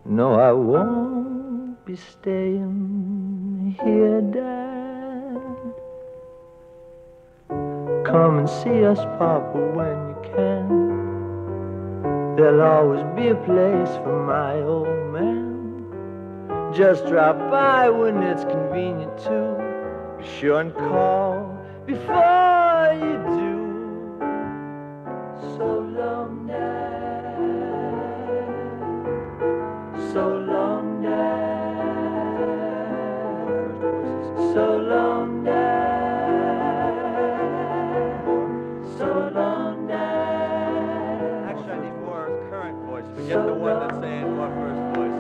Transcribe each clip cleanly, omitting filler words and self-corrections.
No, I won't be staying here, Dad. Come and see us, Papa, when you can. There'll always be a place for my old man. Just drop by when it's convenient to. Be sure and call before you do. So long, Dad. So long, Dad. So long, Dad. So long, Dad. Actually, I need more current voice. Forget the one that's saying more first voice.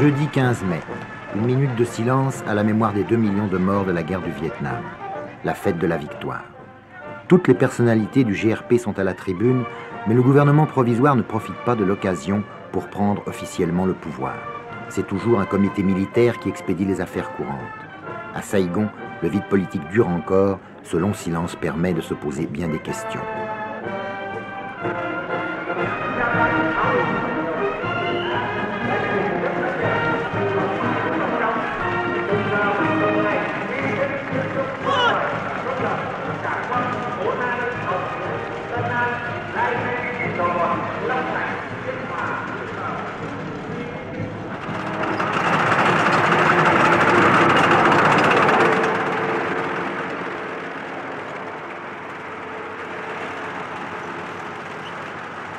Jeudi 15 mai, une minute de silence à la mémoire des 2 millions de morts de la guerre du Vietnam, la fête de la victoire. Toutes les personnalités du GRP sont à la tribune, mais le gouvernement provisoire ne profite pas de l'occasion pour prendre officiellement le pouvoir. C'est toujours un comité militaire qui expédie les affaires courantes. À Saigon, le vide politique dure encore, ce long silence permet de se poser bien des questions.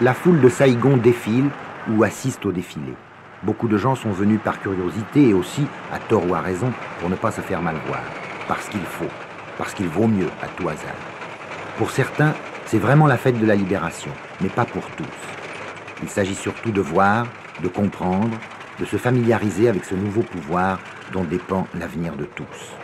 La foule de Saigon défile ou assiste au défilé. Beaucoup de gens sont venus par curiosité et aussi, à tort ou à raison, pour ne pas se faire mal voir. Parce qu'il faut, parce qu'il vaut mieux à tout hasard. Pour certains, c'est vraiment la fête de la libération, mais pas pour tous. Il s'agit surtout de voir, de comprendre, de se familiariser avec ce nouveau pouvoir dont dépend l'avenir de tous.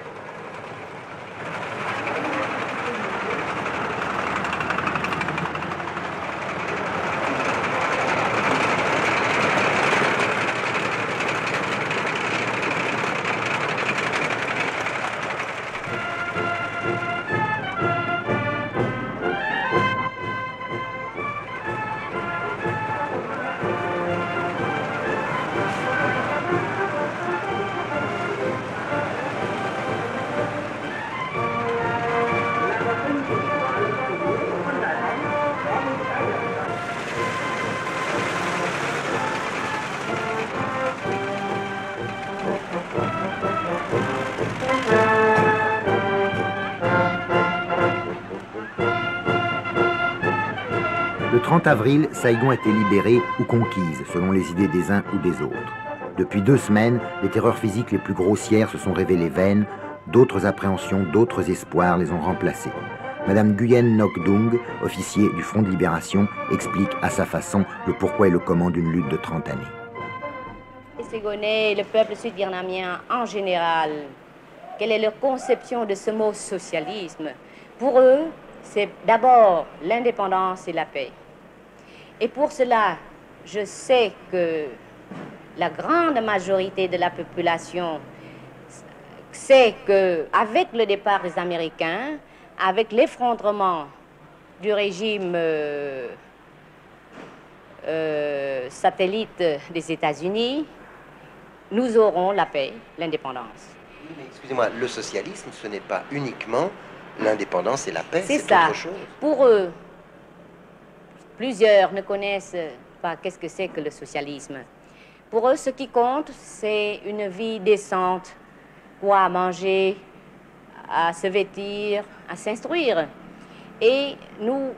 Le 30 avril, Saigon a été libérée ou conquise, selon les idées des uns ou des autres. Depuis 2 semaines, les terreurs physiques les plus grossières se sont révélées vaines, d'autres appréhensions, d'autres espoirs les ont remplacées. Madame Nguyen Ngoc Dung, officier du Front de Libération, explique à sa façon le pourquoi et le comment d'une lutte de 30 années. Les Saigonais et le peuple sud-vietnamien en général, quelle est leur conception de ce mot socialisme? Pour eux, c'est d'abord l'indépendance et la paix. Et pour cela, je sais que la grande majorité de la population sait qu'avec le départ des Américains, avec l'effondrement du régime satellite des États-Unis, nous aurons la paix, l'indépendance. Mais excusez-moi, le socialisme, ce n'est pas uniquement l'indépendance et la paix, C'est c'est ça. autre chose. Pour eux, plusieurs ne connaissent pas qu'est-ce que c'est que le socialisme. Pour eux, ce qui compte, c'est une vie décente, quoi à manger, à se vêtir, à s'instruire. Et nous,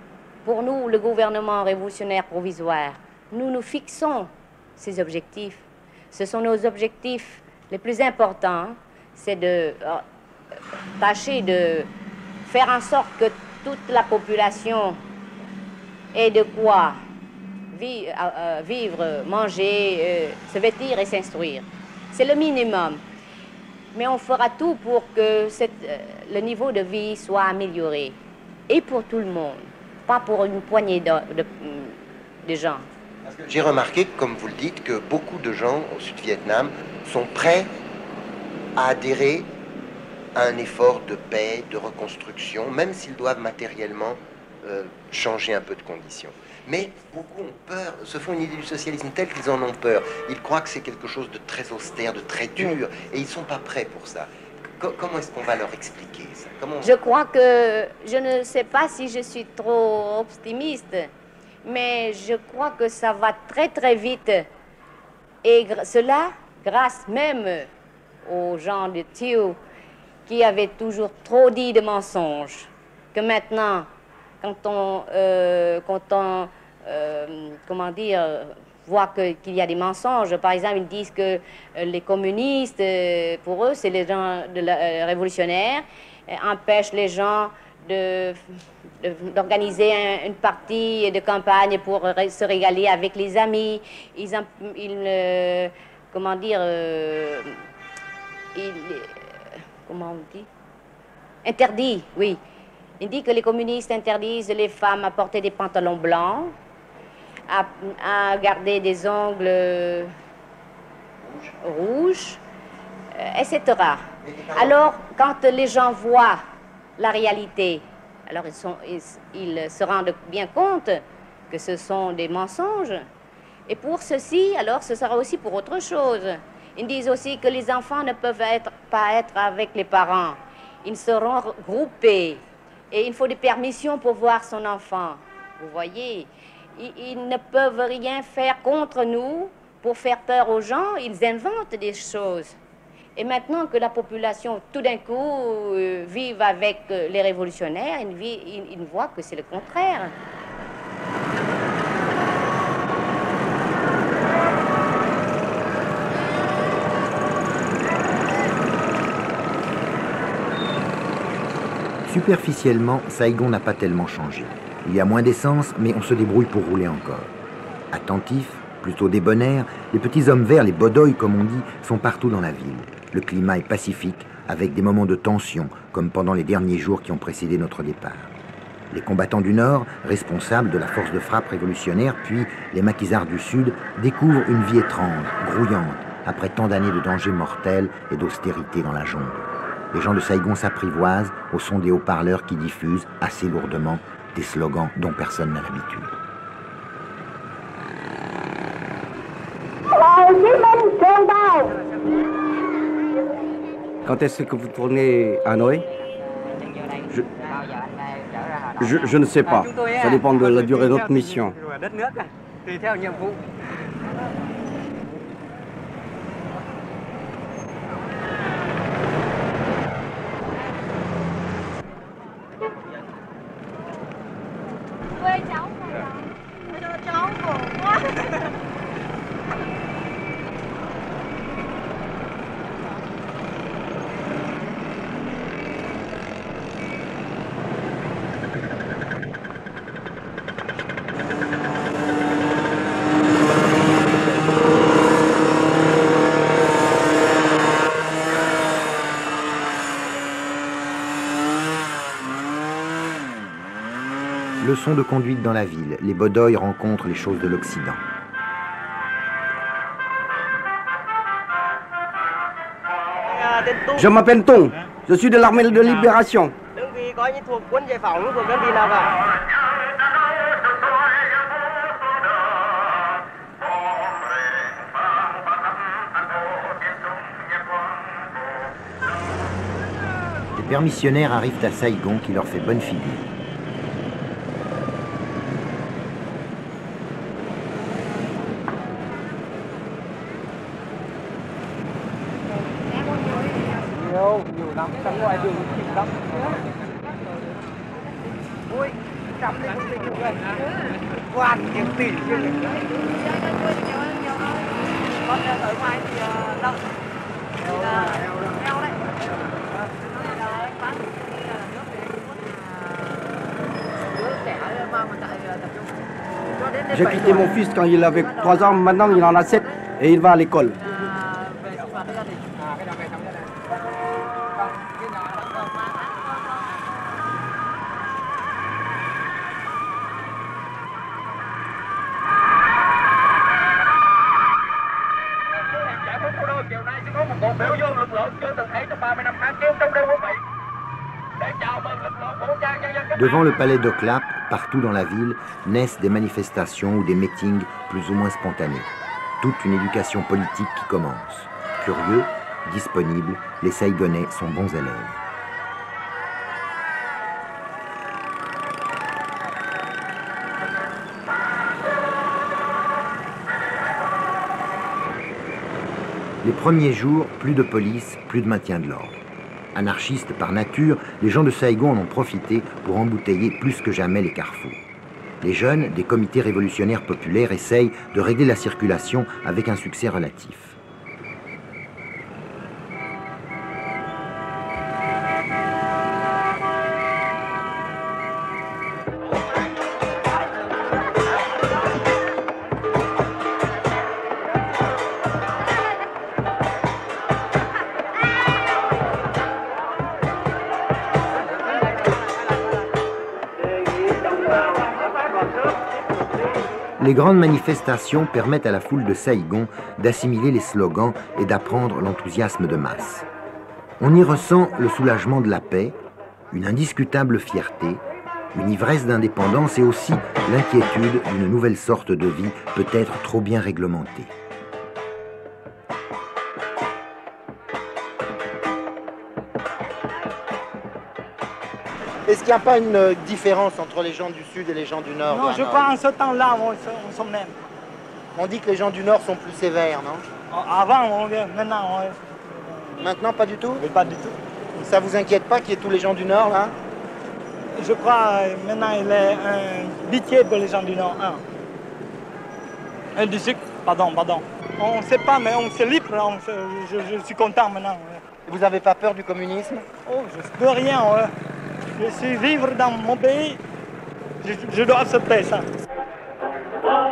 pour nous, le gouvernement révolutionnaire provisoire, nous fixons ces objectifs. Ce sont nos objectifs les plus importants, c'est de tâcher de faire en sorte que toute la population ait de quoi vivre, manger, se vêtir et s'instruire. C'est le minimum. Mais on fera tout pour que le niveau de vie soit amélioré. Et pour tout le monde, pas pour une poignée de gens. J'ai remarqué, comme vous le dites, que beaucoup de gens au Sud-Vietnam sont prêts à adhérer à un effort de paix, de reconstruction, même s'ils doivent matériellement changer un peu de conditions. Mais beaucoup ont peur, se font une idée du socialisme telle qu'ils en ont peur. Ils croient que c'est quelque chose de très austère, de très dur, et ils ne sont pas prêts pour ça. Comment est-ce qu'on va leur expliquer ça? Je crois que, je ne sais pas si je suis trop optimiste, mais je crois que ça va très très vite. Et cela, grâce même aux gens de Thieu, qui avaient toujours trop dit de mensonges, que maintenant, quand on comment dire, voit qu'il y a des mensonges, par exemple, ils disent que les communistes, pour eux, c'est les gens révolutionnaires, empêchent les gens d'organiser une partie de campagne pour se régaler avec les amis. Comment dire, comment on dit? Interdit, oui. Il dit que les communistes interdisent les femmes à porter des pantalons blancs, à garder des ongles rouges, etc. Alors, quand les gens voient la réalité, alors ils se rendent bien compte que ce sont des mensonges. Et pour ceci, alors ce sera aussi pour autre chose. Ils disent aussi que les enfants ne peuvent pas être avec les parents. Ils seront regroupés. Et il faut des permissions pour voir son enfant. Vous voyez, ils ne peuvent rien faire contre nous pour faire peur aux gens. Ils inventent des choses. Et maintenant que la population, tout d'un coup, vive avec les révolutionnaires, ils voient que c'est le contraire. Superficiellement, Saigon n'a pas tellement changé. Il y a moins d'essence, mais on se débrouille pour rouler encore. Attentifs, plutôt débonnaires, les petits hommes verts, les bodoïs comme on dit, sont partout dans la ville. Le climat est pacifique, avec des moments de tension, comme pendant les derniers jours qui ont précédé notre départ. Les combattants du Nord, responsables de la force de frappe révolutionnaire, puis les maquisards du Sud, découvrent une vie étrange, grouillante, après tant d'années de dangers mortels et d'austérité dans la jungle. Les gens de Saigon s'apprivoisent au son des haut-parleurs qui diffusent, assez lourdement, des slogans dont personne n'a l'habitude. Quand est-ce que vous tournez à Hanoï? Je ne sais pas. Ça dépend de la durée de notre mission. Leçon de conduite dans la ville, les bodoïs rencontrent les choses de l'Occident. Je m'appelle Tong. Je suis de l'armée de libération. pères missionnaires arrivent à Saïgon qui leur fait bonne figure. J'ai quitté mon fils quand il avait 3 ans, maintenant il en a 7 et il va à l'école. Devant le palais d'Oclap, partout dans la ville, naissent des manifestations ou des meetings plus ou moins spontanés. Toute une éducation politique qui commence. Curieux, disponibles, les Saïgonais sont bons élèves. Les premiers jours, plus de police, plus de maintien de l'ordre. Anarchistes par nature, les gens de Saïgon en ont profité pour embouteiller plus que jamais les carrefours. Les jeunes des comités révolutionnaires populaires essayent de régler la circulation avec un succès relatif. Les grandes manifestations permettent à la foule de Saïgon d'assimiler les slogans et d'apprendre l'enthousiasme de masse. On y ressent le soulagement de la paix, une indiscutable fierté, une ivresse d'indépendance et aussi l'inquiétude d'une nouvelle sorte de vie peut-être trop bien réglementée. Est-ce qu'il n'y a pas une différence entre les gens du Sud et les gens du Nord? Non, je crois en ce temps-là, on s'en même. On dit que les gens du Nord sont plus sévères, non? Avant, maintenant, Maintenant, pas du tout? mais pas du tout. Ça vous inquiète pas qu'il y ait tous les gens du Nord, là? Je crois maintenant il est un pitié pour les gens du Nord. Un du Sud, pardon. On ne sait pas, mais on se libre, je suis content maintenant. Vous n'avez pas peur du communisme? Oh, je peux rien. Je suis vivre dans mon pays, je dois accepter ça.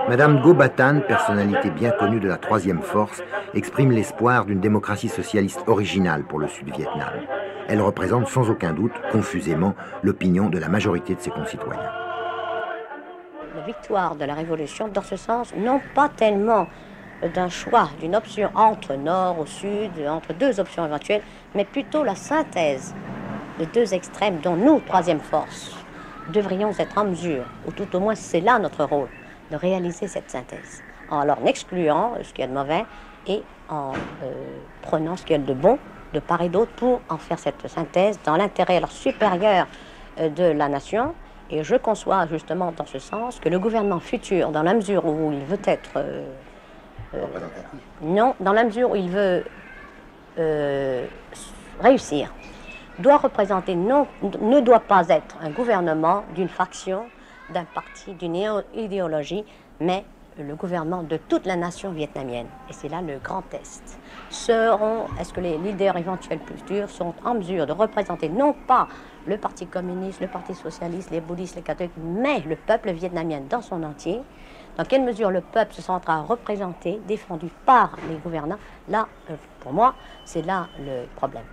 Madame Go-Batan, personnalité bien connue de la Troisième Force, exprime l'espoir d'une démocratie socialiste originale pour le Sud-Vietnam. Elle représente sans aucun doute, confusément, l'opinion de la majorité de ses concitoyens. La victoire de la Révolution, dans ce sens, non pas tellement d'un choix, d'une option entre nord ou sud, entre deux options éventuelles, mais plutôt la synthèse de deux extrêmes dont nous, Troisième Force, devrions être en mesure, ou tout au moins c'est là notre rôle, de réaliser cette synthèse, en excluant ce qu'il y a de mauvais et en prenant ce qu'il y a de bon de part et d'autre pour en faire cette synthèse dans l'intérêt supérieur de la nation. Et je conçois justement dans ce sens que le gouvernement futur, dans la mesure où il veut être... non, dans la mesure où il veut réussir, doit représenter, ne doit pas être un gouvernement d'une faction, d'un parti, d'une idéologie, mais le gouvernement de toute la nation vietnamienne. Et c'est là le grand test. Est-ce que les leaders éventuels futurs seront en mesure de représenter non pas le Parti communiste, le Parti socialiste, les bouddhistes, les catholiques, mais le peuple vietnamien dans son entier? Dans quelle mesure le peuple se sentira représenté, défendu par les gouvernants? Là, pour moi, c'est là le problème.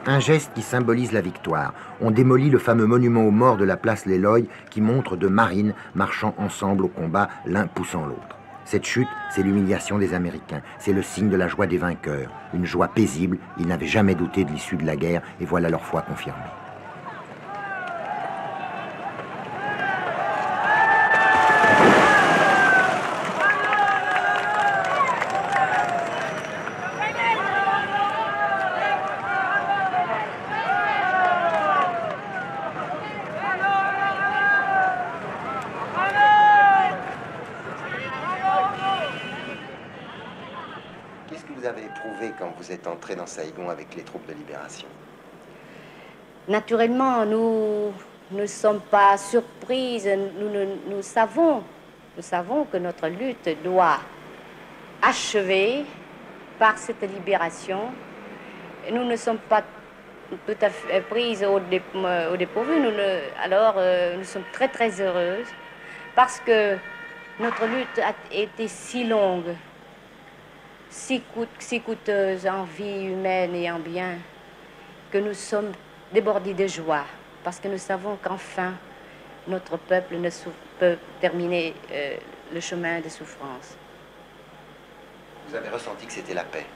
Un geste qui symbolise la victoire. On démolit le fameux monument aux morts de la place Leloy qui montre deux marines marchant ensemble au combat, l'un poussant l'autre. Cette chute, c'est l'humiliation des Américains. C'est le signe de la joie des vainqueurs. Une joie paisible. Ils n'avaient jamais douté de l'issue de la guerre et voilà leur foi confirmée. avez éprouvé quand vous êtes entré dans Saïgon avec les troupes de libération? Naturellement, nous ne sommes pas surprises. Nous savons que notre lutte doit achever par cette libération. Nous ne sommes pas tout à fait prises au dépourvu. Nous sommes très très heureuses parce que notre lutte a été si longue, si coûteuse en vie humaine et en bien, que nous sommes débordés de joie, parce que nous savons qu'enfin, notre peuple peut terminer le chemin de souffrance. Vous avez ressenti que c'était la paix?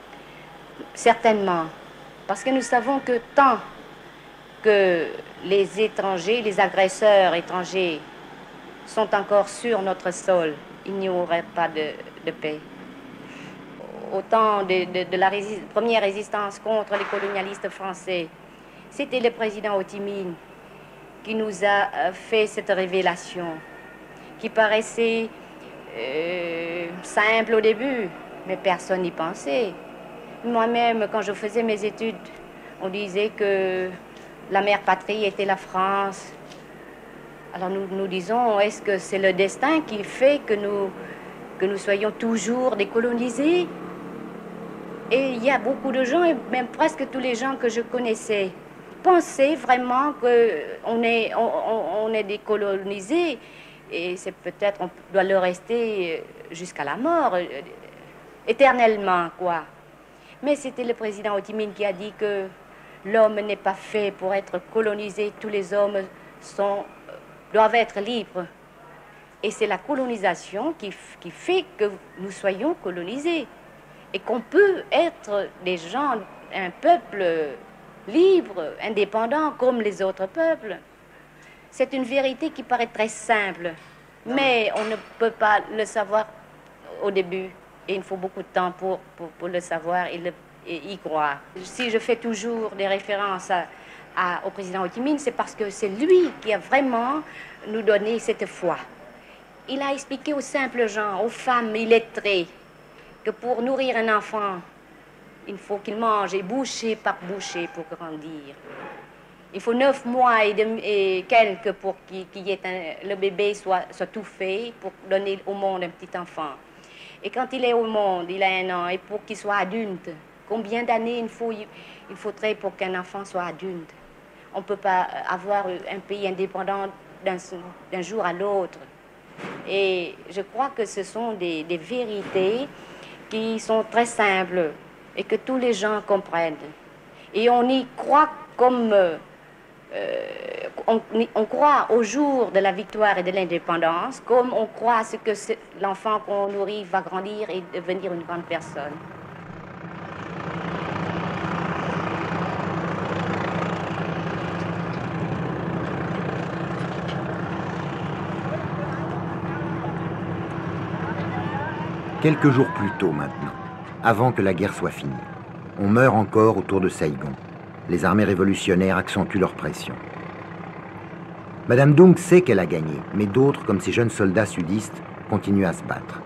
Certainement, parce que nous savons que tant que les étrangers, les agresseurs étrangers sont encore sur notre sol, il n'y aurait pas de paix. Au temps de la première résistance contre les colonialistes français, c'était le président Ho Chi Minh qui nous a fait cette révélation, qui paraissait simple au début, mais personne n'y pensait. Moi-même, quand je faisais mes études, on disait que la mère patrie était la France. Alors nous disons, est-ce que c'est le destin qui fait que nous soyons toujours décolonisés? Et il y a beaucoup de gens, et même presque tous les gens que je connaissais, pensaient vraiment qu'on est décolonisés. Et c'est peut-être, on doit le rester jusqu'à la mort, éternellement, quoi. Mais c'était le président Ho Chi Minh qui a dit que l'homme n'est pas fait pour être colonisé. Tous les hommes doivent être libres. Et c'est la colonisation qui fait que nous soyons colonisés. Et qu'on peut être des gens, un peuple libre, indépendant, comme les autres peuples. C'est une vérité qui paraît très simple, mais on ne peut pas le savoir au début. Et il faut beaucoup de temps pour le savoir et y croire. Si je fais toujours des références au président Ho Chi Minh, c'est parce que c'est lui qui a vraiment nous donné cette foi. Il a expliqué aux simples gens, aux femmes illettrées, que pour nourrir un enfant, il faut qu'il mange et bouchée par bouchée pour grandir. Il faut 9 mois et quelques pour le bébé soit tout fait pour donner au monde un petit enfant. Et quand il est au monde, il a 1 an, et pour qu'il soit adulte, combien d'années il faudrait pour qu'un enfant soit adulte? On ne peut pas avoir un pays indépendant d'un jour à l'autre. Et je crois que ce sont des vérités qui sont très simples et que tous les gens comprennent. Et on y croit comme... on croit au jour de la victoire et de l'indépendance, comme on croit à ce que l'enfant qu'on nourrit va grandir et devenir une grande personne. Quelques jours plus tôt maintenant, avant que la guerre soit finie, on meurt encore autour de Saïgon. Les armées révolutionnaires accentuent leur pression. Madame Dong sait qu'elle a gagné, mais d'autres, comme ces jeunes soldats sudistes, continuent à se battre,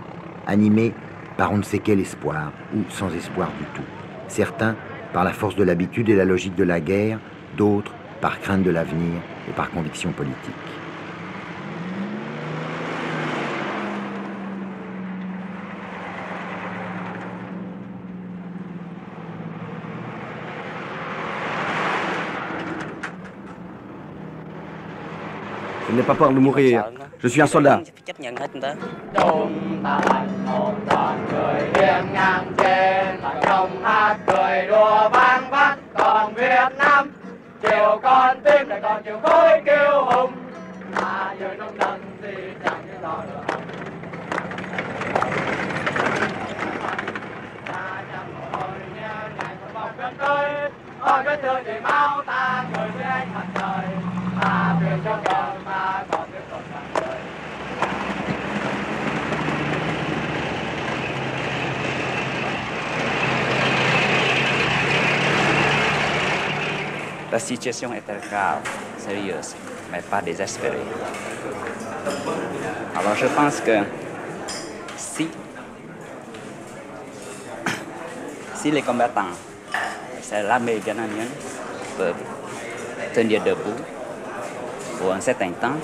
animés par on ne sait quel espoir, ou sans espoir du tout. Certains par la force de l'habitude et la logique de la guerre, d'autres par crainte de l'avenir et par conviction politique. Je n'ai pas peur de mourir. Je suis un soldat. La situation était grave, sérieuse, mais pas désespérée. Alors je pense que si Si les combattants, c'est l'armée vietnamienne, peuvent tenir debout pour un certain temps,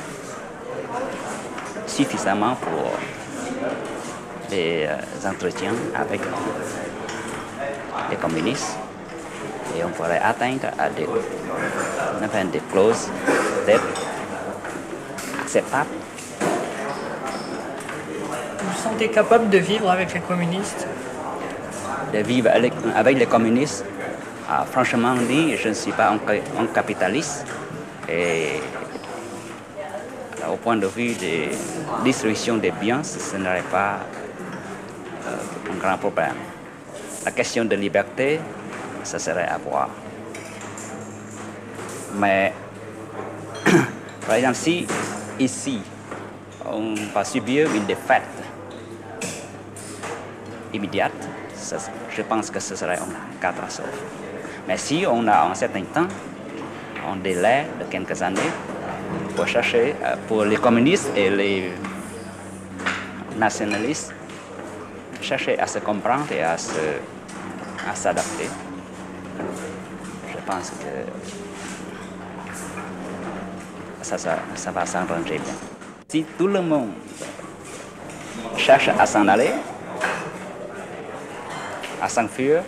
suffisamment pour les entretiens avec les communistes, et on pourrait atteindre à des clauses peut-être acceptables. Vous vous sentez capable de vivre avec les communistes? De vivre avec les communistes, franchement dit, je ne suis pas un capitaliste. Et au point de vue de distribution des biens, ce n'aurait pas un grand problème. La question de liberté, ça serait à voir. Mais, par exemple, si ici, on va subir une défaite immédiate, je pense que ce serait une catastrophe. Mais si on a un certain temps, un délai de quelques années, pour chercher, pour les communistes et les nationalistes, chercher à se comprendre et à s'adapter, je pense que ça va s'arranger bien. Si tout le monde cherche à s'en aller, à s'enfuir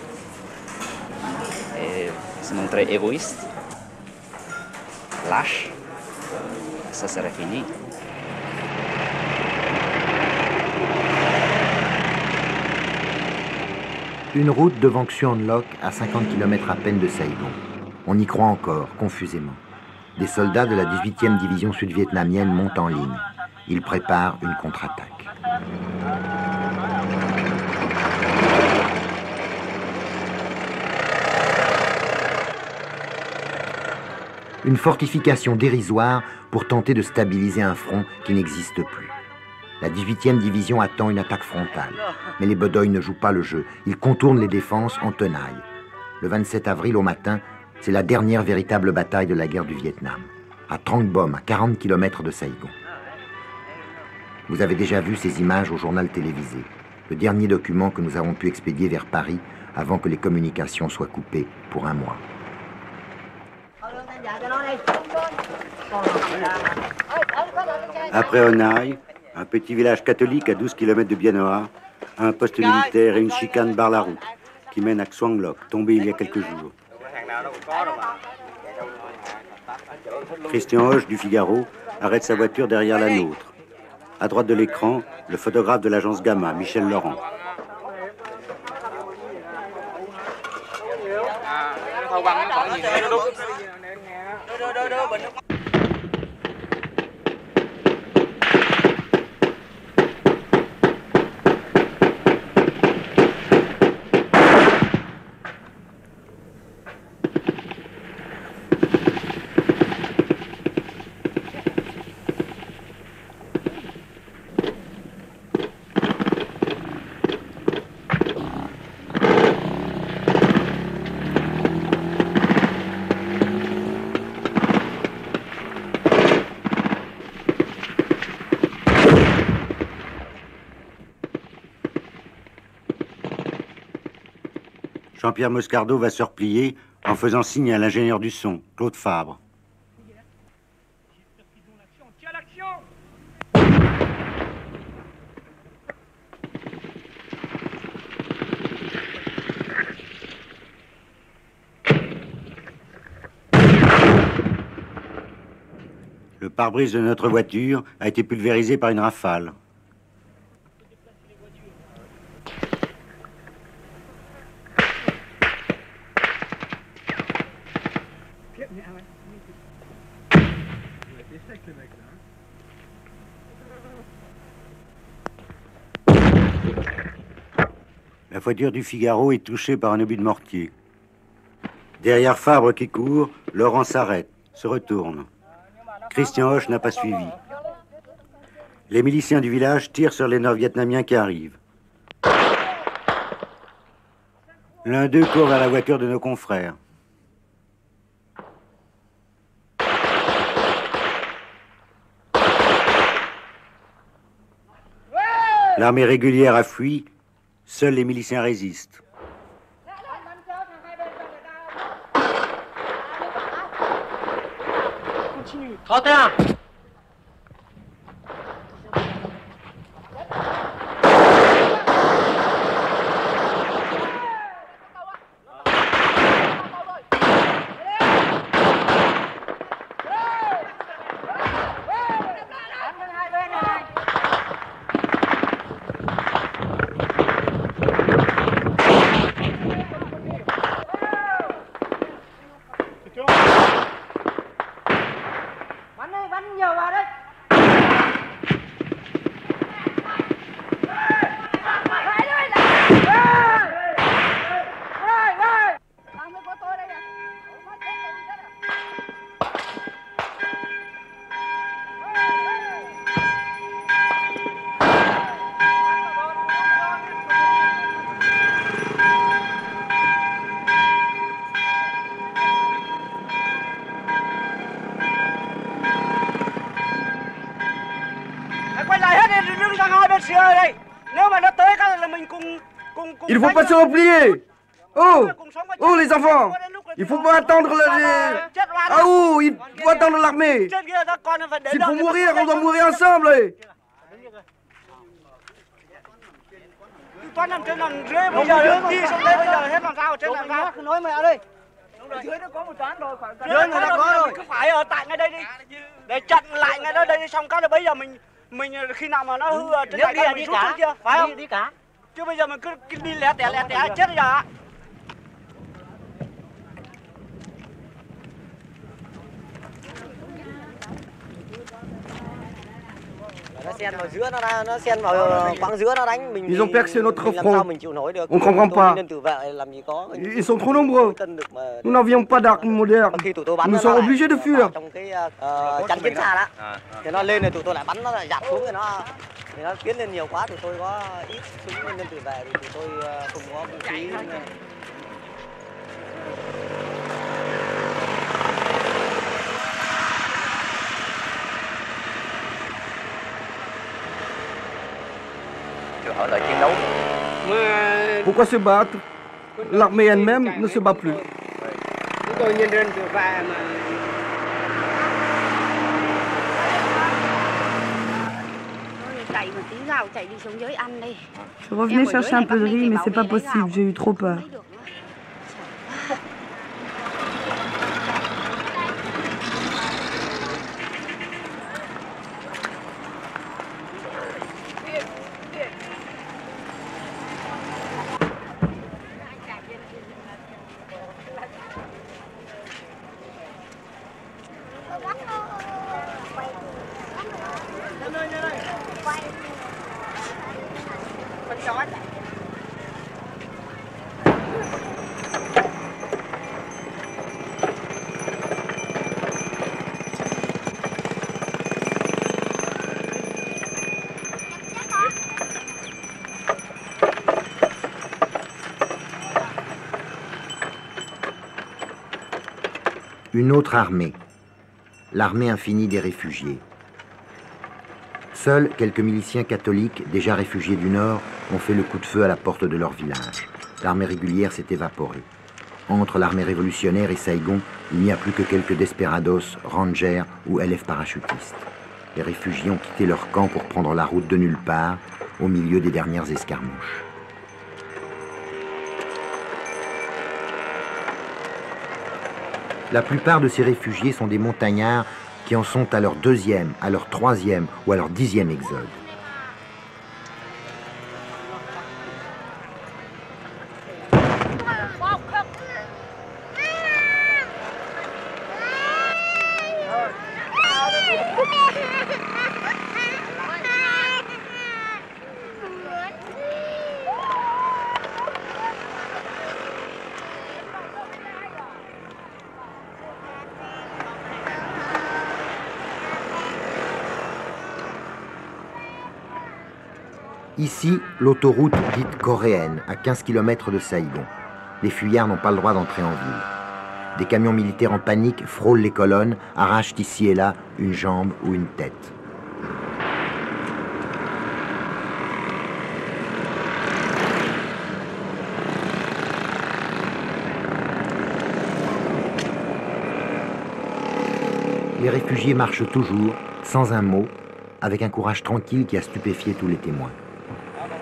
et se montrer égoïste, lâche, ça serait fini. Une route devant Xuan Loc à 50 km à peine de Saigon. On y croit encore, confusément. Des soldats de la 18e division sud-vietnamienne montent en ligne. Ils préparent une contre-attaque. Une fortification dérisoire pour tenter de stabiliser un front qui n'existe plus. La 18e division attend une attaque frontale. Mais les Bedoy ne jouent pas le jeu. Ils contournent les défenses en tenaille. Le 27 avril au matin, c'est la dernière véritable bataille de la guerre du Vietnam. À Trang Bom, à 40 km de Saigon. Vous avez déjà vu ces images au journal télévisé. Le dernier document que nous avons pu expédier vers Paris avant que les communications soient coupées pour un mois. Après Hanoï, un petit village catholique à 12 km de Bien Hoa, un poste militaire et une chicane barrent la route qui mène à Xuan Loc, tombé il y a quelques jours. Christian Hoche du Figaro arrête sa voiture derrière la nôtre. À droite de l'écran, le photographe de l'agence Gamma, Michel Laurent. Jean-Pierre Moscardo va se replier en faisant signe à l'ingénieur du son, Claude Fabre. Le pare-brise de notre voiture a été pulvérisé par une rafale. La voiture du Figaro est touchée par un obus de mortier. Derrière Fabre qui court, Laurent s'arrête, se retourne. Christian Hoche n'a pas suivi. Les miliciens du village tirent sur les Nord-Vietnamiens qui arrivent. L'un d'eux court vers la voiture de nos confrères. L'armée régulière a fui, seuls les miliciens résistent. 31. Bắn nhiều vào đấy. Quay lại hết đi, đứng sang hai bên xìa đây. Nếu mà nó tới cái là mình cùng Il faut pas se replier. Oh, oh les enfants, il faut pas attendre Ah oh, il faut attendre l'armée. C'est pour mourir, on doit mourir ensemble. Toán nằm trên nằm dưới, bây giờ đi xuống đây, bây giờ hết làm sao, trên làm sao? Nói mẹ đây. Dưới nó có một toán rồi, dưới người ta có rồi, cứ phải ở tại ngay đây đi, để chặn lại ngay đó đây, xong cái là bây giờ mình khi nào mà nó hư trên này mình rút xuống kia, phải không? Đi cả. Chứ bây giờ mình cứ đi lẻ tẻ chết bây giờ. Nó xen vào giữa, nó xen vào quãng giữa nó đánh mình. Ils ont percé notre làm sao front. mình chịu nổi được. On comprend pas. Nên tự vệ làm gì có. Ils sont trop nombreux. Nous n'avions pas d'armes modernes. Nous sommes obligés de fuir. Trong cái chắn chiến xa đó. Thì nó lên này tụi tôi lại bắn, nó lại dạt xuống, thì nó tiến lên nhiều quá, tụi tôi có ít súng nên tự vệ thì tụi tôi không có vũ khí. Họ lại chiến đấu. Pourquoi se battre? L'armée elle-même ne se bat plus. Chúng tôi nhân dân tự vệ mà. Je revenais chercher un peu de riz, mais c'est pas possible, j'ai eu trop peur. Une autre armée, l'armée infinie des réfugiés. Seuls quelques miliciens catholiques, déjà réfugiés du Nord, ont fait le coup de feu à la porte de leur village. L'armée régulière s'est évaporée. Entre l'armée révolutionnaire et Saïgon, il n'y a plus que quelques desperados, rangers ou élèves parachutistes. Les réfugiés ont quitté leur camp pour prendre la route de nulle part, au milieu des dernières escarmouches. La plupart de ces réfugiés sont des montagnards qui en sont à leur 2e, à leur 3e ou à leur 10e exode. Ici, l'autoroute dite coréenne, à 15 km de Saïgon. Les fuyards n'ont pas le droit d'entrer en ville. Des camions militaires en panique frôlent les colonnes, arrachent ici et là une jambe ou une tête. Les les réfugiés marchent toujours, sans un mot, avec un courage tranquille qui a stupéfié tous les témoins.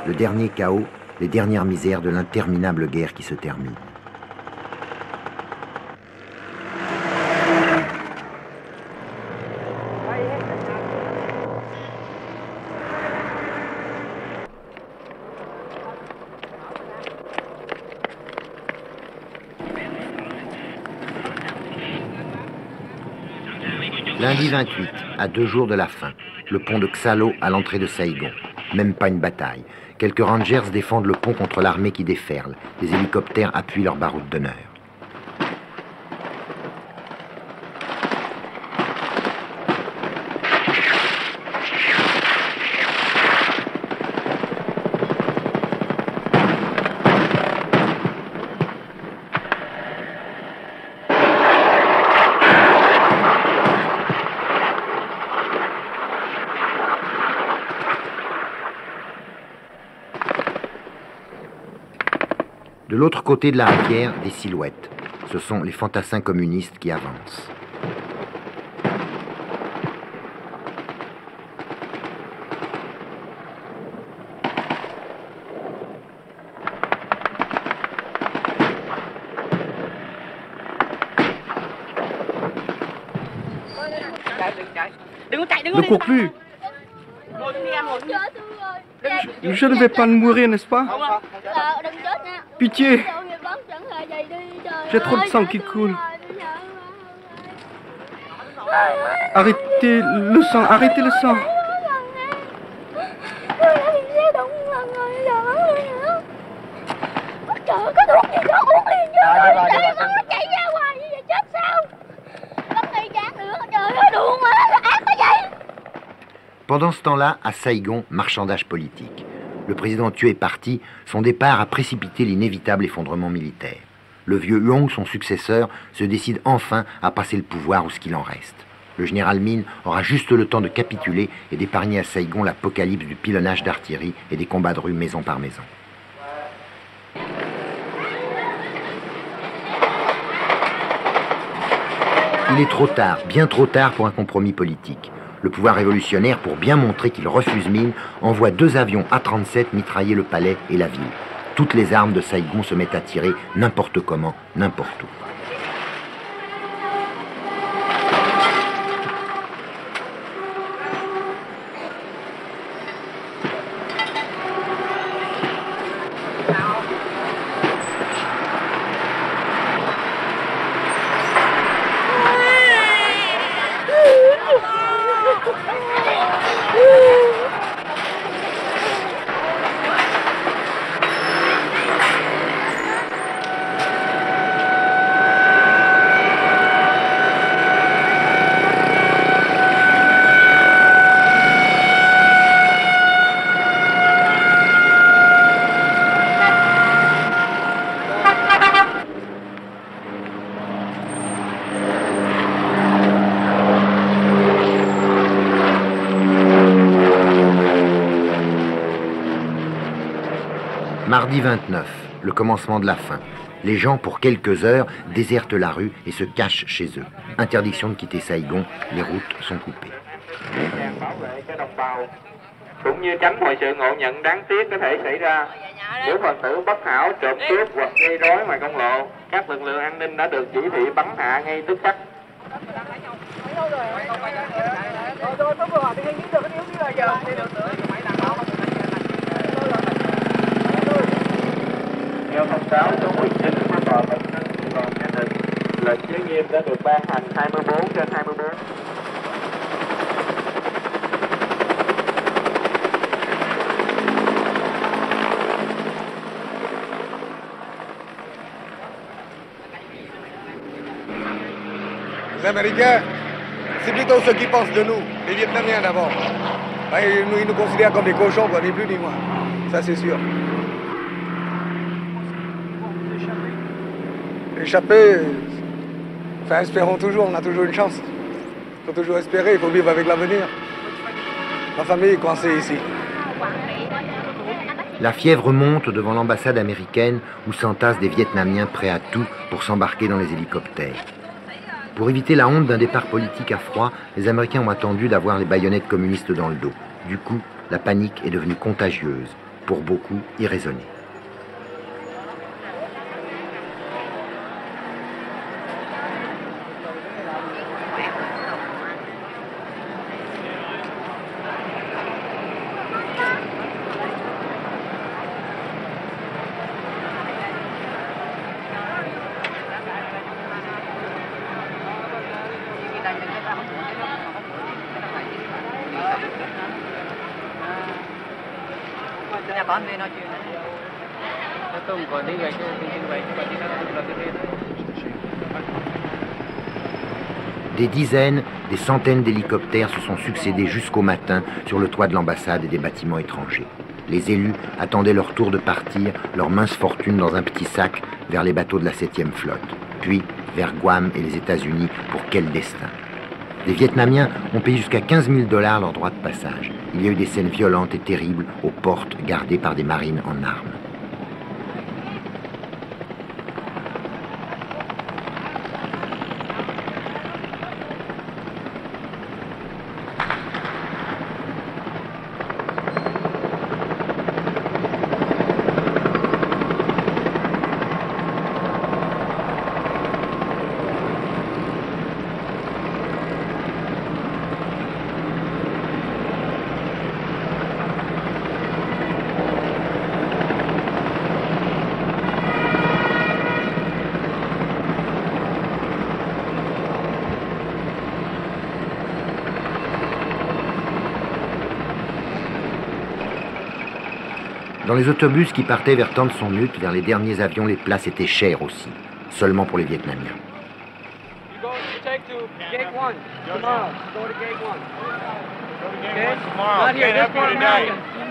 Le dernier chaos, les dernières misères de l'interminable guerre qui se termine. Lundi 28, à 2 jours de la fin, le pont de Xalo à l'entrée de Saïgon. Même pas une bataille. Quelques rangers défendent le pont contre l'armée qui déferle. Les hélicoptères appuient leur baroud d'honneur. De l'autre côté de la rivière, des silhouettes. Ce sont les fantassins communistes qui avancent. Ne cours plus. Je ne vais pas mourir, n'est-ce pas? Pitié. J'ai trop de sang qui coule. Arrêtez le sang, arrêtez le sang. Pendant ce temps-là, à Saïgon, marchandage politique. Le président tué est parti, son départ a précipité l'inévitable effondrement militaire. Le vieux Huong, son successeur, se décide enfin à passer le pouvoir ou ce qu'il en reste. Le général Min aura juste le temps de capituler et d'épargner à Saïgon l'apocalypse du pilonnage d'artillerie et des combats de rue maison par maison. Il est trop tard, bien trop tard pour un compromis politique. Le pouvoir révolutionnaire, pour bien montrer qu'il refuse Min, envoie 2 avions A-37 mitrailler le palais et la ville. Toutes les armes de Saïgon se mettent à tirer n'importe comment, n'importe où. Mardi 29, le commencement de la fin. Les gens, pour quelques heures, désertent la rue et se cachent chez eux. Interdiction de quitter Saïgon, les routes sont coupées. Cũng như tránh mọi sự ngộ nhận đáng tiếc có thể xảy ra. Nếu phần tử bất hảo trộm cướp hoặc gây rối ngoài công lộ, các lực lượng an ninh đã được chỉ thị bắn hạ ngay tức khắc. Theo thông cáo số 19 của Tòa Công an Sài Gòn Gia Đình, lệnh giới nghiêm đã được ban hành 24/24. Les Américains, c'est plutôt ceux qui pensent de nous, les Vietnamiens d'abord. Ils nous considèrent comme des cochons, quoi, ni plus ni moins. Ça, c'est sûr. Échapper, enfin, espérons toujours, on a toujours une chance. Il faut toujours espérer, il faut vivre avec l'avenir. Ma famille est coincée ici. La fièvre monte devant l'ambassade américaine où s'entassent des Vietnamiens prêts à tout pour s'embarquer dans les hélicoptères. Pour éviter la honte d'un départ politique à froid, les Américains ont attendu d'avoir les baïonnettes communistes dans le dos. Du coup, la panique est devenue contagieuse, pour beaucoup irraisonnée. Des dizaines, des centaines d'hélicoptères se sont succédés jusqu'au matin sur le toit de l'ambassade et des bâtiments étrangers. Les élus attendaient leur tour de partir, leur mince fortune dans un petit sac, vers les bateaux de la 7e flotte, puis vers Guam et les États-Unis. Pour quel destin? Les Vietnamiens ont payé jusqu'à 15 000 $ leur droit de passage. Il y a eu des scènes violentes et terribles aux portes gardées par des marines en armes. Dans les autobus qui partaient vers Tan Son Nhut, vers les derniers avions, les places étaient chères aussi, seulement pour les Vietnamiens.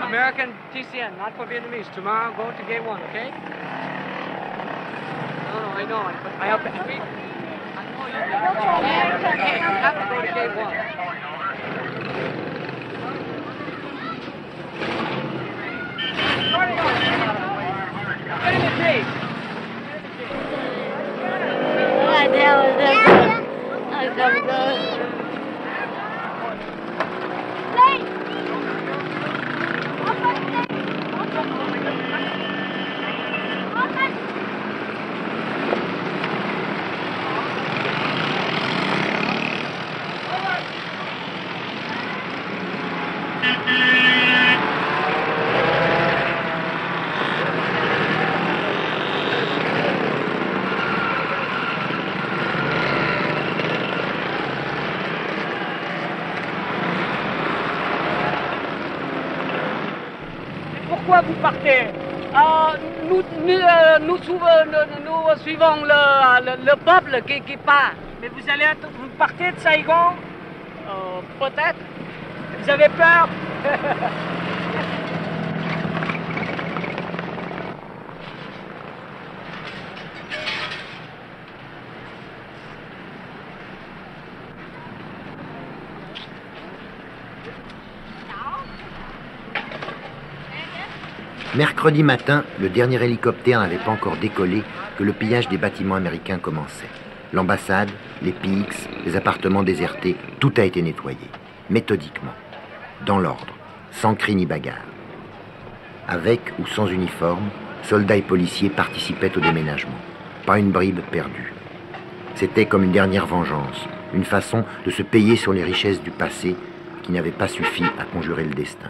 American TCN, not for Vietnamese. Tomorrow, go to gate 1, okay? No, I know, but I have to. I know you have to go to gate 1. Pourquoi vous partez? Nous suivons le peuple qui part. Mais vous partez de Saigon? Peut-être. Vous avez peur? Mercredi matin, le dernier hélicoptère n'avait pas encore décollé que le pillage des bâtiments américains commençait. L'ambassade, les PX, les appartements désertés, tout a été nettoyé, méthodiquement, dans l'ordre, sans cri ni bagarre. Avec ou sans uniforme, soldats et policiers participaient au déménagement. Pas une bribe perdue. C'était comme une dernière vengeance, une façon de se payer sur les richesses du passé qui n'avaient pas suffi à conjurer le destin.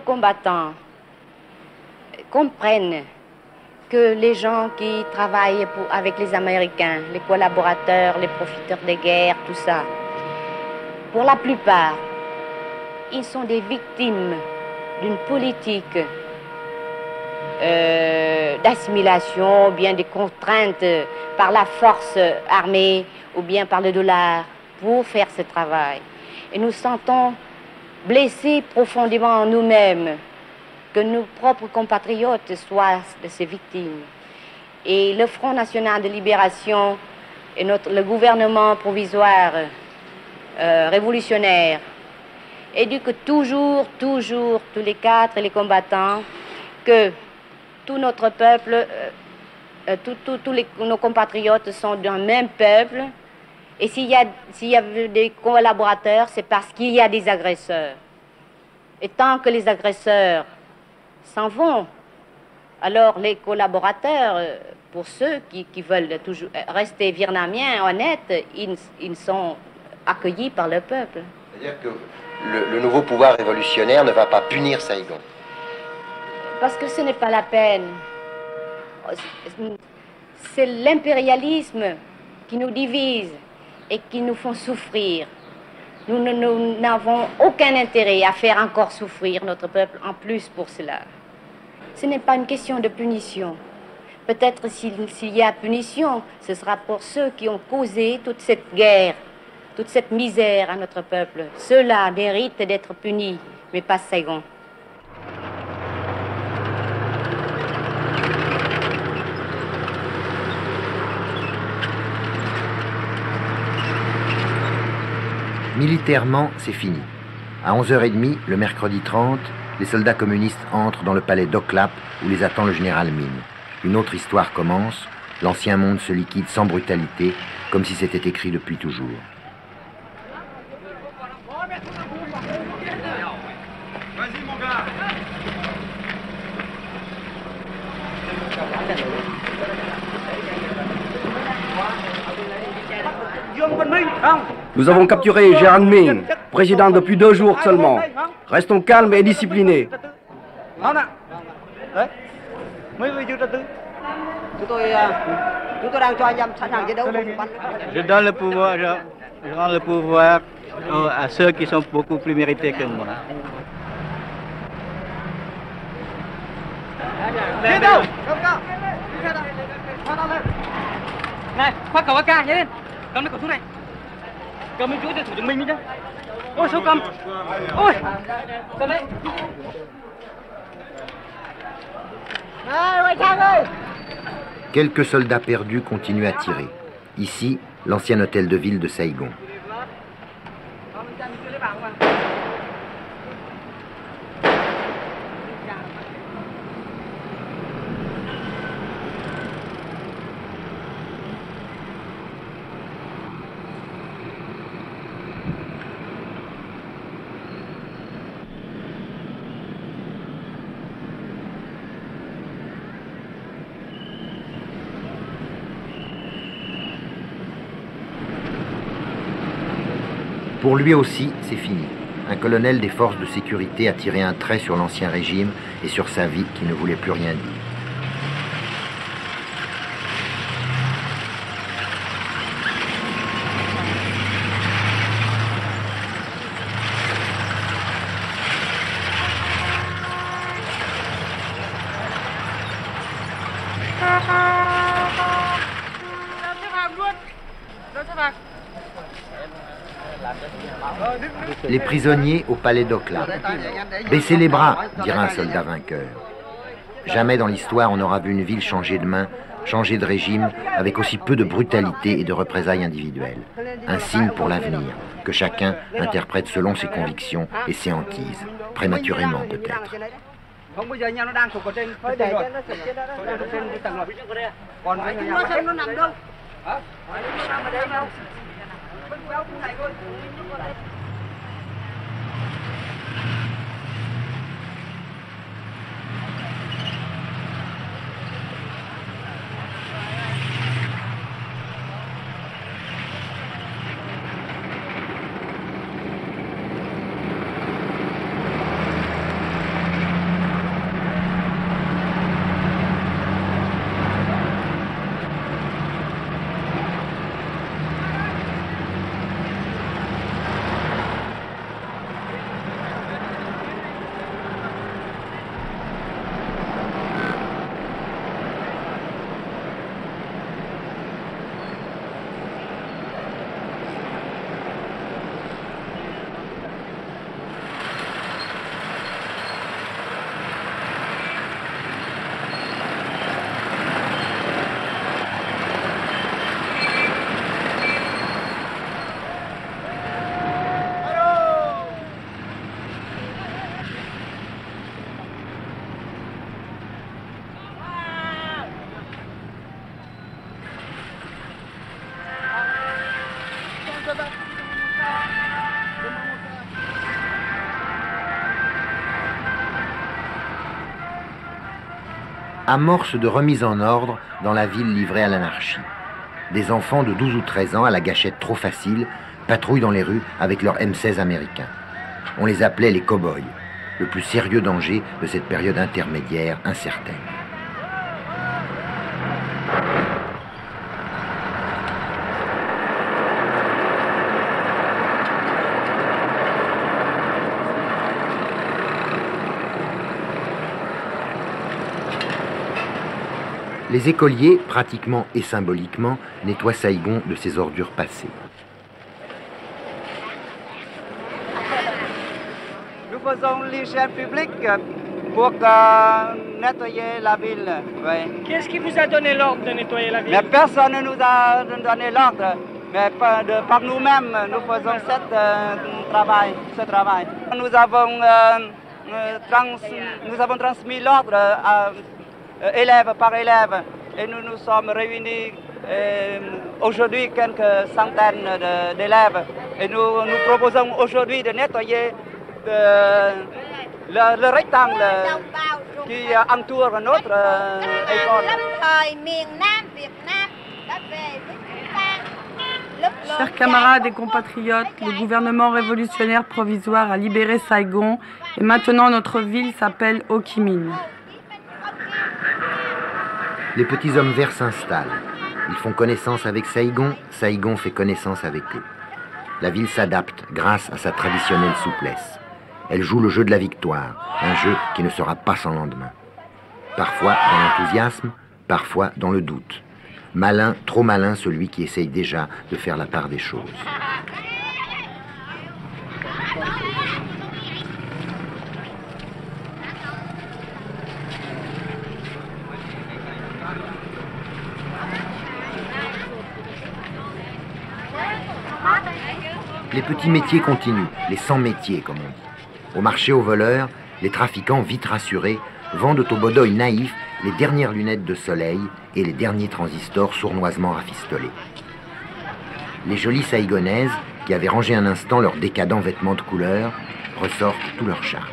combattants comprennent que les gens qui travaillent avec les Américains, les collaborateurs, les profiteurs des guerres, tout ça, pour la plupart, ils sont des victimes d'une politique d'assimilation, ou bien des contraintes par la force armée, ou bien par le dollar, pour faire ce travail. Et nous sentons blessés profondément en nous-mêmes que nos propres compatriotes soient de ces victimes. Et le Front National de Libération et le gouvernement provisoire révolutionnaire éduquent toujours, tous les cadres et les combattants, que tout notre peuple, nos compatriotes sont d'un même peuple. Et s'il y a des collaborateurs, c'est parce qu'il y a des agresseurs. Et tant que les agresseurs s'en vont, alors les collaborateurs, pour ceux qui veulent toujours rester vietnamiens, honnêtes, ils sont accueillis par le peuple. C'est-à-dire que le nouveau pouvoir révolutionnaire ne va pas punir Saigon. Parce que ce n'est pas la peine. C'est l'impérialisme qui nous divise et qui nous font souffrir. Nous n'avons aucun intérêt à faire encore souffrir notre peuple en plus pour cela. Ce n'est pas une question de punition. Peut-être s'il y a punition, ce sera pour ceux qui ont causé toute cette guerre, toute cette misère à notre peuple. Ceux-là méritent d'être punis, mais pas Saigon. Militairement, c'est fini. À 11h30, le mercredi 30, les soldats communistes entrent dans le palais d'Oklap où les attend le général Min. Une autre histoire commence, l'ancien monde se liquide sans brutalité, comme si c'était écrit depuis toujours. Vas-y mon gars. Nous avons capturé Gérard Minh, président depuis 2 jours seulement. Restons calmes et disciplinés. Je donne le pouvoir, je rends le pouvoir à ceux qui sont beaucoup plus mérités que moi. Này, khoác cầu AK nhé lên. Cầm lấy khẩu súng này. Cầm lên chỗ để thủ chứng minh đi nhá. Ôi sao cầm. Ôi. Cầm lấy. Quelques soldats perdus continuent à tirer. Ici, l'ancien hôtel de ville de Saigon. Pour lui aussi, c'est fini. Un colonel des forces de sécurité a tiré un trait sur l'ancien régime et sur sa vie qui ne voulait plus rien dire. Les prisonniers au palais d'Oklap. Baissez les bras, dira un soldat vainqueur. Jamais dans l'histoire on n'aura vu une ville changer de main, changer de régime, avec aussi peu de brutalité et de représailles individuelles. Un signe pour l'avenir, que chacun interprète selon ses convictions et ses hantises, prématurément peut-être. Không, bây giờ nha, nó đang thuộc ở trên phía trên rồi. Nó thuộc trên tầng rồi. Còn nó xem nó nằm đâu? Hả? Nó nằm ở đây đâu? Bên khu này thôi. amorce de remise en ordre dans la ville livrée à l'anarchie. Des enfants de 12 ou 13 ans à la gâchette trop facile patrouillent dans les rues avec leurs M16 américains. On les appelait les cow-boys, le plus sérieux danger de cette période intermédiaire incertaine. Les écoliers, pratiquement et symboliquement, nettoient Saïgon de ses ordures passées. Nous faisons l'hygiène publique pour nettoyer la ville. Oui. Qui est-ce qui vous a donné l'ordre de nettoyer la ville? Mais personne ne nous a donné l'ordre. Mais par nous-mêmes, nous faisons ce travail. Nous avons transmis l'ordre à élève par élève, et nous nous sommes réunis aujourd'hui quelques centaines d'élèves, et nous proposons aujourd'hui de nettoyer le rectangle qui entoure notre école. Chers camarades et compatriotes, le gouvernement révolutionnaire provisoire a libéré Saïgon et maintenant notre ville s'appelle Ho Chi Minh. Les petits hommes verts s'installent. Ils font connaissance avec Saïgon, Saïgon fait connaissance avec eux. La ville s'adapte grâce à sa traditionnelle souplesse. Elle joue le jeu de la victoire, un jeu qui ne sera pas sans lendemain. Parfois dans l'enthousiasme, parfois dans le doute. Malin, trop malin celui qui essaye déjà de faire la part des choses. Les petits métiers continuent, les 100 métiers comme on dit. Au marché aux voleurs, les trafiquants vite rassurés vendent au bodoï naïf les dernières lunettes de soleil et les derniers transistors sournoisement rafistolés. Les jolies saïgonaises, qui avaient rangé un instant leurs décadents vêtements de couleur, ressortent tout leur charme.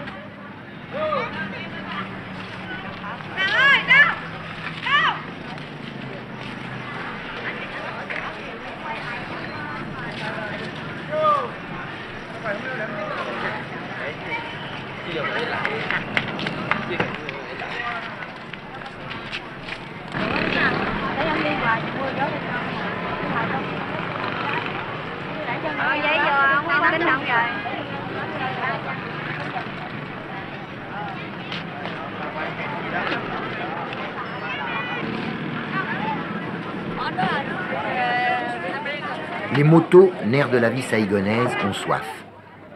Les motos, nerfs de la vie saïgonaise, ont soif.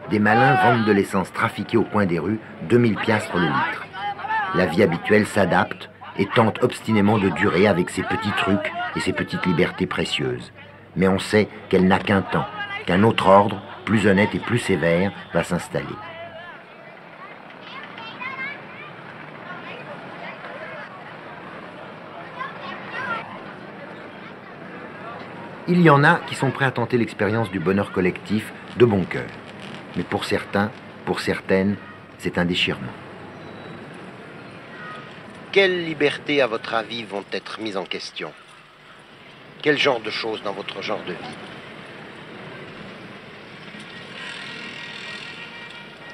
Des malins vendent de l'essence trafiquée au coin des rues, 2000 piastres le litre. La vie habituelle s'adapte et tente obstinément de durer avec ses petits trucs et ses petites libertés précieuses. Mais on sait qu'elle n'a qu'un temps, qu'un autre ordre, plus honnête et plus sévère, va s'installer. Il y en a qui sont prêts à tenter l'expérience du bonheur collectif de bon cœur. Mais pour certains, pour certaines, c'est un déchirement. Quelles libertés, à votre avis, vont être mises en question? Quel genre de choses dans votre genre de vie?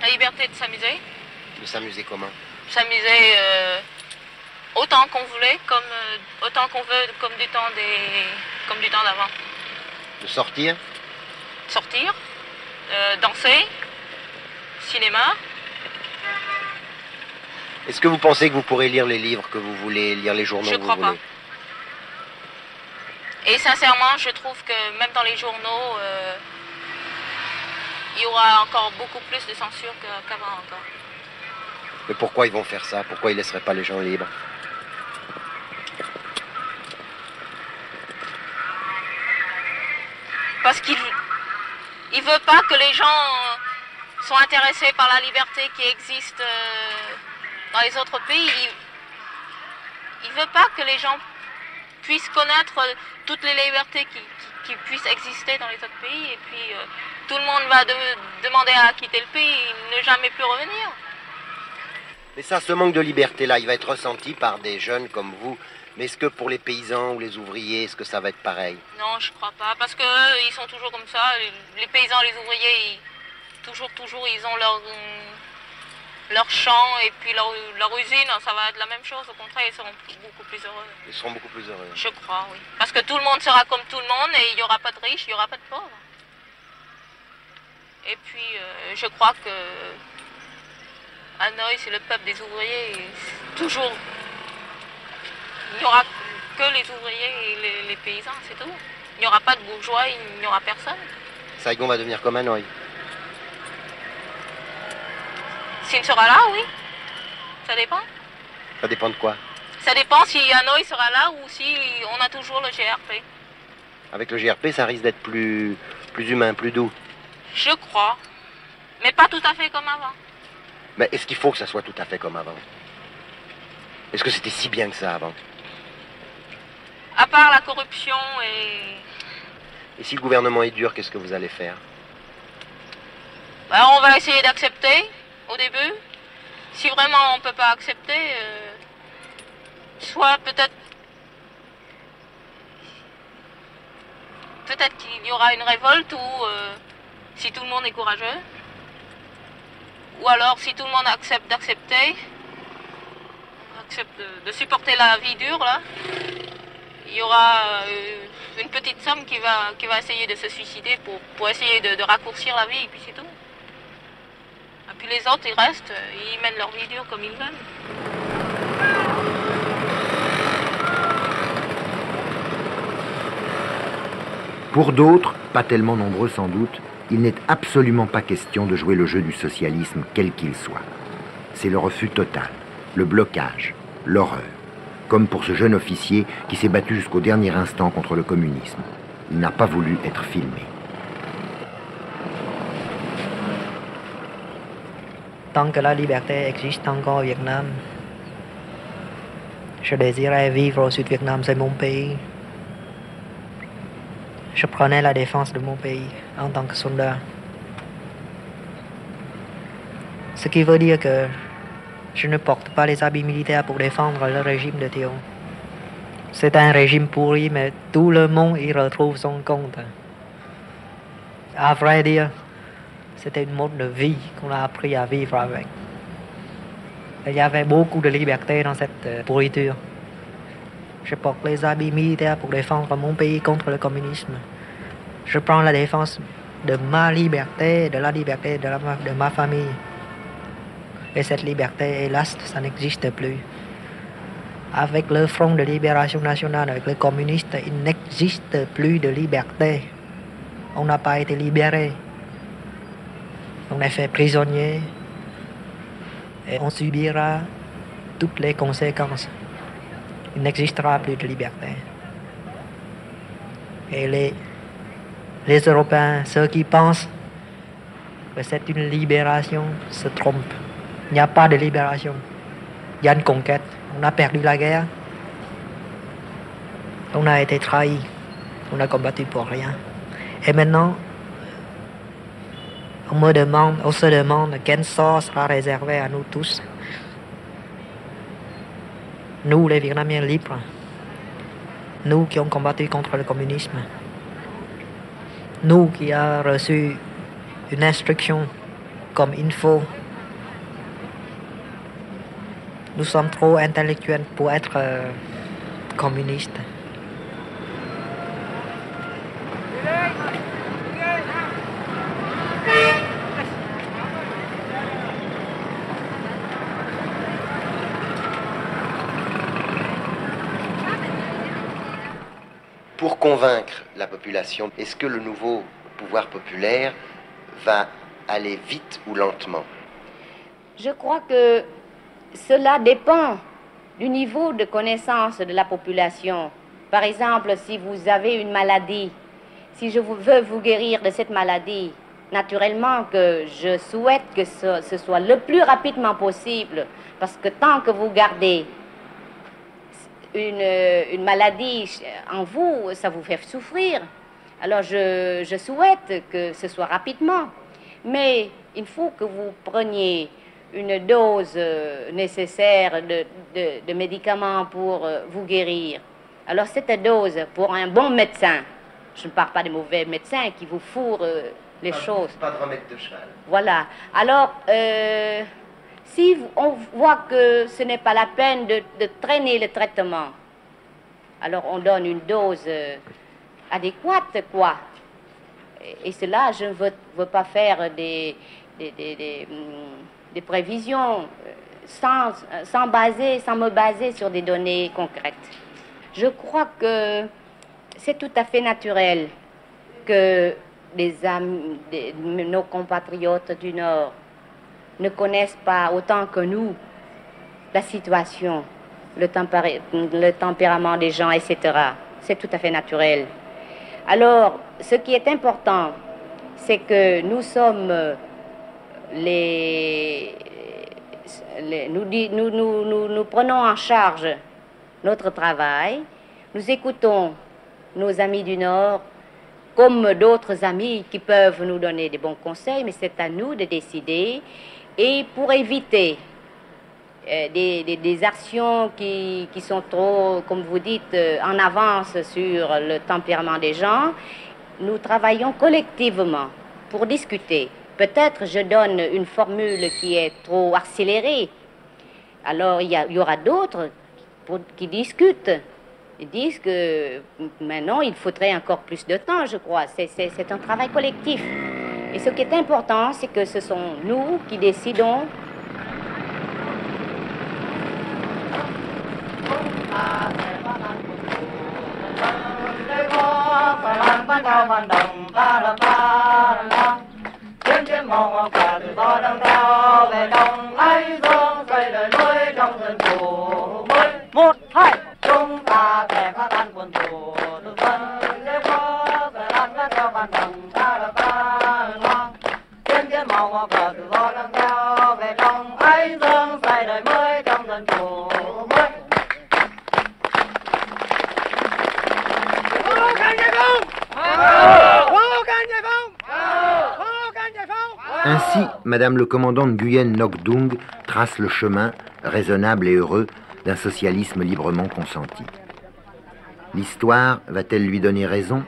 La liberté de s'amuser. De s'amuser comment? S'amuser autant qu'on voulait, autant qu'on veut, comme du temps d'avant. De sortir? Sortir, danser, cinéma. Est-ce que vous pensez que vous pourrez lire les livres que vous voulez, lire les journaux que vous voulez? Je crois pas. Et sincèrement, je trouve que même dans les journaux, il y aura encore beaucoup plus de censure qu'avant encore. Mais pourquoi ils vont faire ça? Pourquoi ils ne laisseraient pas les gens libres? Parce qu'il ne veut pas que les gens soient intéressés par la liberté qui existe dans les autres pays. Il ne veut pas que les gens puissent connaître toutes les libertés qui puissent exister dans les autres pays. Et puis tout le monde va demander à quitter le pays et ne jamais plus revenir. Mais ça, ce manque de liberté-là, il va être ressenti par des jeunes comme vous. Mais est-ce que pour les paysans ou les ouvriers, est-ce que ça va être pareil? Non, je crois pas, parce que ils sont toujours comme ça. Les paysans, les ouvriers, toujours, ils ont leur champ et puis leur usine, ça va être la même chose. Au contraire, ils seront beaucoup plus heureux. Ils seront beaucoup plus heureux. Je crois, oui. Parce que tout le monde sera comme tout le monde et il n'y aura pas de riches, il n'y aura pas de pauvres. Et puis, je crois que Hanoï, c'est le peuple des ouvriers. Toujours, il n'y aura que les ouvriers et les paysans, c'est tout. Il n'y aura pas de bourgeois, il n'y aura personne. Saigon va devenir comme Hanoï. S'il sera là, oui. Ça dépend. Ça dépend de quoi? Ça dépend si Hanoï sera là ou si on a toujours le GRP. Avec le GRP, ça risque d'être plus humain, plus doux. Je crois. Mais pas tout à fait comme avant. Mais est-ce qu'il faut que ça soit tout à fait comme avant? Est-ce que c'était si bien que ça avant? À part la corruption Et si le gouvernement est dur, qu'est-ce que vous allez faire? Ben, on va essayer d'accepter au début. Si vraiment on ne peut pas accepter, soit peut-être qu'il y aura une révolte ou si tout le monde est courageux. Ou alors si tout le monde accepte d'accepter, accepte de supporter la vie dure là, il y aura une petite somme qui va essayer de se suicider pour essayer de raccourcir la vie et puis c'est tout. Et puis les autres, ils restent, ils mènent leur vie dure comme ils veulent. Pour d'autres, pas tellement nombreux sans doute, il n'est absolument pas question de jouer le jeu du socialisme, quel qu'il soit. C'est le refus total, le blocage, l'horreur, comme pour ce jeune officier qui s'est battu jusqu'au dernier instant contre le communisme. Il n'a pas voulu être filmé. Tant que la liberté existe encore au Vietnam, je désirais vivre au Sud-Vietnam, c'est mon pays. Je prenais la défense de mon pays en tant que soldat. Ce qui veut dire que je ne porte pas les habits militaires pour défendre le régime de Thieu. C'est un régime pourri, mais tout le monde y retrouve son compte. À vrai dire, c'était une mode de vie qu'on a appris à vivre avec. Il y avait beaucoup de liberté dans cette pourriture. Je porte les habits militaires pour défendre mon pays contre le communisme. Je prends la défense de ma liberté, de la liberté de ma famille. Et cette liberté, hélas, ça n'existe plus. Avec le Front de Libération Nationale, avec les communistes, il n'existe plus de liberté. On n'a pas été libéré. On est fait prisonnier et on subira toutes les conséquences. Il n'existera plus de liberté. Et les Européens, ceux qui pensent que c'est une libération, se trompent. Il n'y a pas de libération. Il y a une conquête. On a perdu la guerre. On a été trahis. On a combattu pour rien. Et maintenant, on se demande quel sort sera réservé à nous tous. Nous, les Vietnamiens libres, nous qui avons combattu contre le communisme, nous qui avons reçu une instruction comme il faut. Nous sommes trop intellectuels pour être communistes. Pour convaincre la population, est-ce que le nouveau pouvoir populaire va aller vite ou lentement? Je crois que cela dépend du niveau de connaissance de la population. Par exemple, si vous avez une maladie, si je veux vous guérir de cette maladie, naturellement que je souhaite que ce soit le plus rapidement possible, parce que tant que vous gardez une maladie en vous, ça vous fait souffrir. Alors je souhaite que ce soit rapidement, mais il faut que vous preniez une dose nécessaire de médicaments pour vous guérir. Alors cette dose, pour un bon médecin, je ne parle pas des mauvais médecins qui vous fourrent les choses. Pas de remède de cheval. Voilà. Alors, si on voit que ce n'est pas la peine de traîner le traitement, alors on donne une dose adéquate, quoi. Et cela, je ne veux pas faire des prévisions sans me baser sur des données concrètes. Je crois que c'est tout à fait naturel que nos compatriotes du Nord ne connaissent pas autant que nous la situation, le tempérament des gens, etc. C'est tout à fait naturel. Alors, ce qui est important, c'est que nous sommes nous prenons en charge notre travail, nous écoutons nos amis du Nord, comme d'autres amis qui peuvent nous donner des bons conseils, mais c'est à nous de décider. Et pour éviter des actions qui sont trop, comme vous dites, en avance sur le tempérament des gens, nous travaillons collectivement pour discuter. Peut-être je donne une formule qui est trop accélérée. Alors il y aura d'autres qui discutent. Ils disent que maintenant il faudrait encore plus de temps, je crois. C'est un travail collectif. Et ce qui est important, c'est que ce sont nous qui décidons. Một, hai. Chúng ta kẻ phát an quân thủ từ dân lễ phó về lan các theo văn đồng ta là ta ngon thiên thiên màu ngọc cờ tự do đang theo về trong ấy dương xây đời mới trong dân chủ mới. Ainsi, Madame le commandant Nguyen Ngoc Dung trace le chemin, raisonnable et heureux, d'un socialisme librement consenti. L'histoire va-t-elle lui donner raison?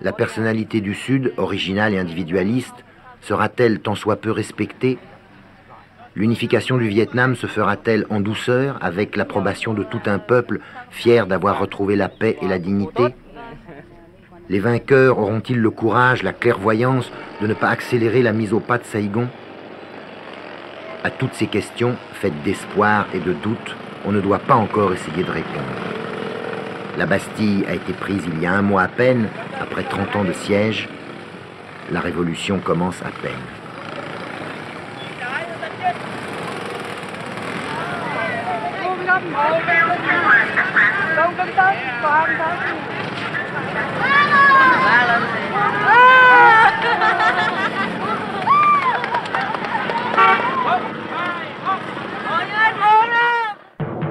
La personnalité du Sud, originale et individualiste, sera-t-elle tant soit peu respectée? L'unification du Vietnam se fera-t-elle en douceur, avec l'approbation de tout un peuple fier d'avoir retrouvé la paix et la dignité? Les vainqueurs auront-ils le courage, la clairvoyance de ne pas accélérer la mise au pas de Saigon? À toutes ces questions, faites d'espoir et de doute, on ne doit pas encore essayer de répondre. La Bastille a été prise il y a un mois à peine, après 30 ans de siège. La révolution commence à peine. Không